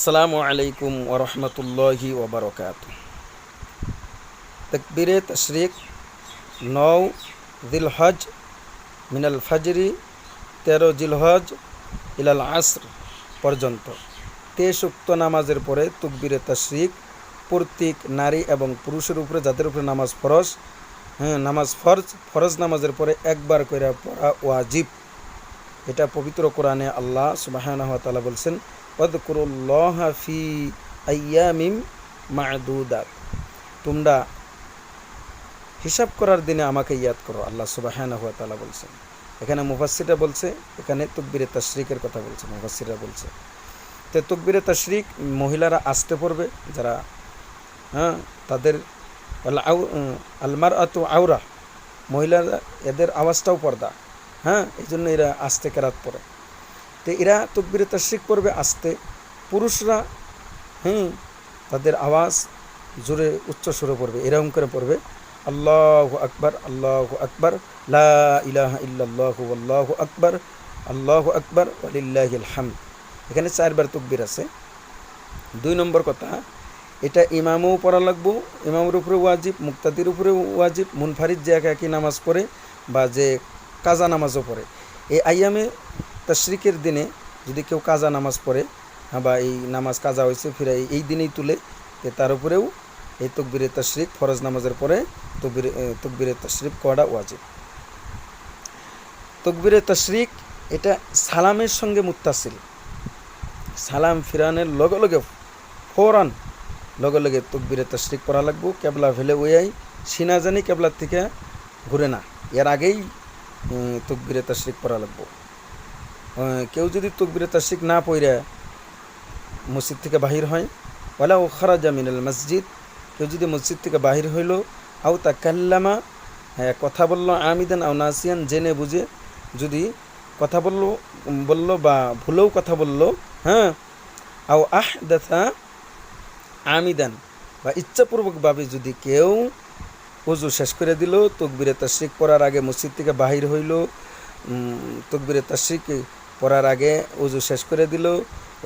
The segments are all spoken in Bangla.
আসসালামু আলাইকুম ওরহমতুল্লাহি ওবরকাতুহ। তকবীরে তশরিক 9 জিলহজ মিনাল ফজরি 13 জিলহজ ইলাল আসর পর্যন্ত 23 উক্ত নামাজের পরে তকবীরে তশরিক প্রত্যেক নারী এবং পুরুষের উপরে, যাদের উপরে নামাজ ফরজ, ফরজ নামাজের পরে একবার করে পড়া ওয়াজিব। এটা পবিত্র কোরআনে আল্লাহ সুবহানাহু ওয়া তাআলা বলছেন, ওয়াযকুরুল্লাহা ফি আইয়ামিম মা'দুদাত, তোমরা হিসাব করার দিনে আমাকে ইয়াদ করো, আল্লাহ সুবহানাহু ওয়া তাআলা বলছেন। এখানে মুফাসসিররা বলছে, এখানে তাকবীরে তাশরিকের কথা বলছে, মুফাসসিররা বলছে। তো তাকবীরে তাশরিক মহিলারা আসতে পড়বে, যারা তাদের আলমারআতু আওরা, মহিলারা এদের আওয়াজটাও পর্দা, এই জন্য এরা আস্তে কেরাত পড়ে। তো এরা তাকবীরে তাশরিক পড়বে আস্তে। পুরুষরা তাদের আওয়াজ জোরে উচ্চ সুরে পড়বে, এরকম করে পড়বে, আল্লাহু আকবার, আল্লাহু আকবার, লা ইলাহা ইল্লাল্লাহু আল্লাহু আকবার, আল্লাহু আকবার ওয়ালিল্লাহিল হামদ। এখানে 4 বার তাকবীর আছে। 2 নম্বর কথা, এটা ইমামও পড়া লাগবো, ইমামের উপরে ওয়াজিব, মুক্তাদির উপরে ওয়াজিব, মুনফারিদ যে একাকী নামাজ পড়ে বা যে কাজা নামাজও পড়ে। এই আইয়ামে তাশরিকের দিনে যদি কেউ কাজা নামাজ পড়ে, বা এই নামাজ কাজা হয়েছে ফিরে এই দিনেই তুলে, তার উপরেও এই তাকবীরে তাশরিক ফরজ নামাজের পরে তাকবীরে তাশরিক করা ওয়াজিব। তাকবীরে তাশরিক এটা সালামের সঙ্গে মুত্তাসিল, সালাম ফিরানের লগে লগে ফৌরান লগে লগে তাকবীরে তাশরিক করা লাগবো। কেবলা ফেলে ওয়াই সিনা জানি কেবলার থেকে ঘুরে না, এর আগেই তাকবীরে তাশরিক পড়া লাগবো। কেউ যদি তাকবীরে তাশরিক না পড়ে মসজিদ থেকে বাহির হয়, ওয়ালা ও খারাজা মিনাল মসজিদ, কেউ যদি মসজিদ থেকে বাহির হইল, আও তাকাল্লামা, কথা বলল, আমিদান আও নাসিয়ান, জেনে বুঝে যদি কথা বলল বা ভুলেও কথা বলল, আও আহদাথা আমিদান, বা ইচ্ছাপূর্বকভাবে যদি কেউ ওযু শেষ করে দিল, তাকবীরে তাশরিক পড়ার আগে মসজিদ থেকে বাহির হইল, তাকবীরে তাশরিক পড়ার আগে ওযু শেষ করে দিল,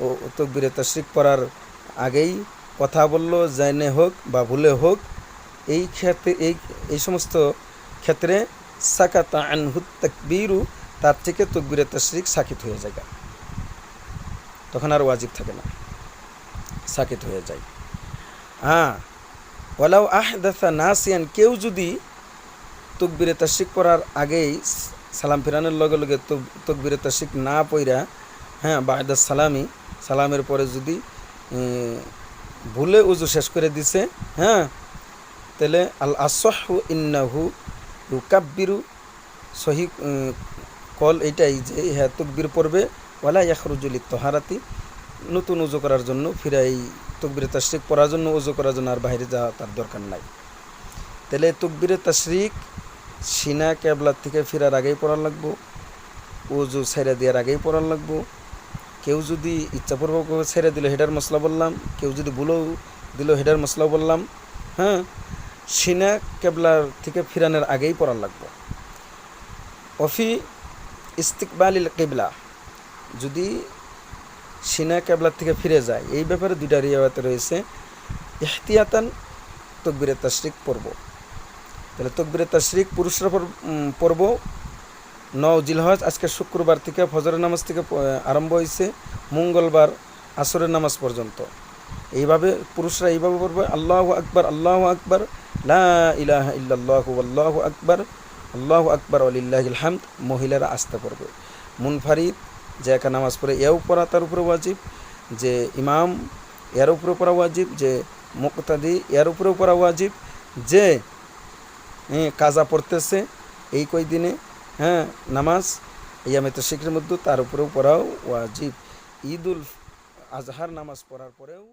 ও তাকবীরে তাশরিক পড়ার আগেই কথা বলল, জানে হোক বা ভুলে হোক, এই ক্ষেত্রে এই সমস্ত ক্ষেত্রে সাকাতা আনহু তাকবীরু, তার থেকে তাকবীরে তাশরিক সাকিত হয়ে যায়, তখন আর ওয়াজিব থাকে না, সাকিত হয়ে যায়। ওয়ালাউ আহদাথা নাসিয়ান, কেউ যদি তাকবীরে তাশরিক পড়ার আগেই সালাম ফেরানোর লগে লগে তাকবীরে তাশরিক না পড়া, বা'দা সালামি, সালামের পরে যদি ভুলে ওযু শেষ করে দিছে, তাহলে আল আসহু ইন্নাহু ইউকাব্বিরু, সহি কল এটাই যে তাকবীর পড়বে, ওয়ালা ইয়াখরুজু লিত-তাহারাতি, নতুন ওযু করার জন্য, ফিরে এই তাকবীরে তাশরিক পড়ার জন্য, ওযু করার জন্য আর বাইরে যাওয়া তার দরকার নাই। তাহলে তাকবীরে তাশরিক সিনা কেবলার থেকে ফিরার আগেই পড়ার লাগবো, ওযু ছেড়ে দেওয়ার আগেই পড়ার লাগবো। কেউ যদি ইচ্ছাপূর্বক ছেড়ে দিল, হেডার মশলা বললাম, কেউ যদি ভুলেও দিল, হেডার মশলা বললাম। সিনা কেবলার থেকে ফিরানোর আগেই পড়ার লাগবো। অফি ইস্তিকবালিল কিবলা, যদি সিনা কেবলার থেকে ফিরে যায়, এই ব্যাপারে 2টা রিওয়ায়াত রয়েছে। ইহতিয়াতান তাকবীরে তাশরিক পড়ব, তাহলে তাকবীরে তাশরিক পুরুষরা পড়ব 9 জিলহজ, আজকে শুক্রবার থেকে ফজরের নামাজ থেকে আরম্ভ হয়েছে, মঙ্গলবার আসরের নামাজ পর্যন্ত। এইভাবে পুরুষরা এইভাবে পড়বে, আল্লাহু আকবার, আল্লাহু আকবার, লা ইলাহা ইল্লাল্লাহু আল্লাহু আকবার, আল্লাহু আকবার ওয়ালিল্লাহিল হামদ। মহিলারা আসতে পড়বে। মুনফারিদ যে একা নামাজ পড়ে, এও পড়া তার উপরে ওয়াজিব, যে ইমাম এর উপরে পড়া ওয়াজিব, যে মুক্তাদি এর উপরেও পড়া ওয়াজিব, যে কাজা পড়তেছে এই কয়দিনে নামাজ আইয়ামে তাশরিকের মধ্যে, তার উপরেও পড়াও ওয়াজিব। ঈদুল আজহার নামাজ পড়ার পরেও